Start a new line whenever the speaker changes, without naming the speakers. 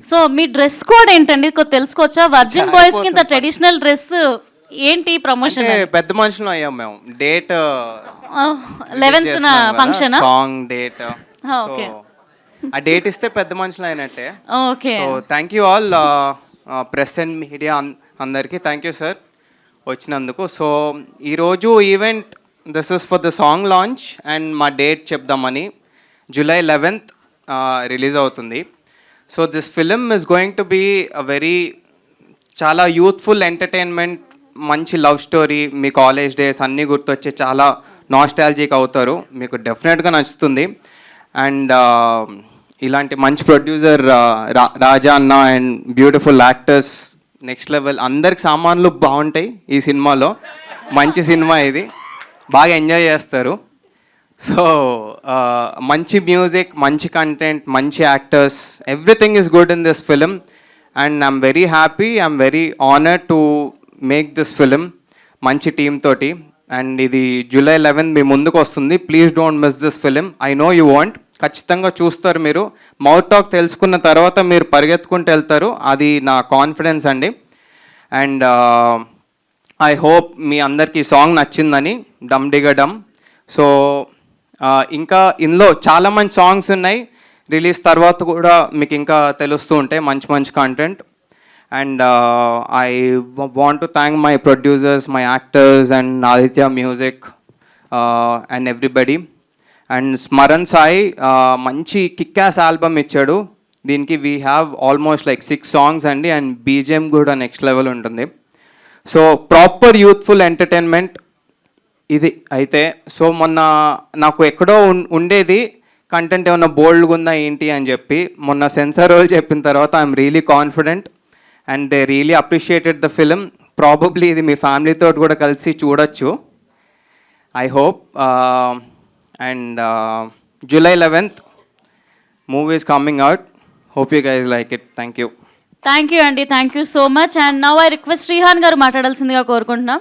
So మీ dress code ఏంటండి తెలుసుకోవచ్చా? Virgin boys కి ఇంత ట్రెడిషనల్ డ్రెస్ ఏంటి ప్రమోషన్?
పెద్ద మనుషులు అయ్యాం మేము. Date
11th function
song date.
Okay,
ఆ డేట్ ఇస్తే పెద్ద మనుషులు అయినట్టే.
Okay.
So thank you all press and media అందరికీ థ్యాంక్ యూ సార్ వచ్చినందుకు. సో ఈరోజు event this is for the song launch and మా డేట్ చెప్దామని. July 11th రిలీజ్ అవుతుంది. So this film is going to be చాలా youthful entertainment, మంచి love story, మీ college days అన్నీ గుర్తొచ్చి చాలా నాస్టాలజిక్ అవుతారు. మీకు డెఫినెట్గా నచ్చుతుంది. అండ్ ఇలాంటి మంచి ప్రొడ్యూసర్ రాజా అన్న and beautiful actors next level, అందరికి సామాన్లు బాగుంటాయి ఈ సినిమాలో. మంచి సినిమా ఇది, బాగా ఎంజాయ్ చేస్తారు. సో మంచి మ్యూజిక్, మంచి కంటెంట్, మంచి actors, everything is good in this film. And I'm very happy, I'm very honoured to make this film మంచి టీమ్ తోటి. అండ్ ఇది July 11th మీ ముందుకు వస్తుంది. Please don't miss this film. I know you want, ఖచ్చితంగా చూస్తారు మీరు. Mouth talk తెలుసుకున్న తర్వాత మీరు పరిగెత్తుకుంటూ వెళ్తారు, అది నా కాన్ఫిడెన్స్ అండి. అండ్ ఐ హోప్ మీ అందరికీ సాంగ్ నచ్చిందని, డమ్ డిగ డమ్. సో ఇంకా ఇందులో చాలా మంచి సాంగ్స్ ఉన్నాయి, రిలీజ్ తర్వాత కూడా మీకు ఇంకా తెలుస్తూ ఉంటాయి మంచి మంచి content. And I want to thank my producers, my actors and Aditya music and everybody. And Smaran Sai మంచి కిక్యాస్ ఆల్బమ్ ఇచ్చాడు. దీనికి we have almost like 6 songs అండి. అండ్ బీజిఎం కూడా నెక్స్ట్ లెవెల్ ఉంటుంది. సో ప్రాపర్ యూత్ఫుల్ ఎంటర్టైన్మెంట్ ఇది అయితే. సో మొన్న నాకు ఎక్కడో ఉండేది కంటెంట్ ఏమన్నా బోల్డ్గా ఉందా ఏంటి అని చెప్పి, మొన్న సెన్సార్ వాళ్ళు చెప్పిన తర్వాత I'm really confident and they really appreciated the film. Probably ఇది మీ ఫ్యామిలీతో కూడా కలిసి చూడొచ్చు, I hope. And July 11th movie is coming out. Hope you guys like it. Thank you.
Thank you అండి, thank you so much. And now I request Srihan garu మాట్లాడాల్సిందిగా కోరుకుంటున్నాం.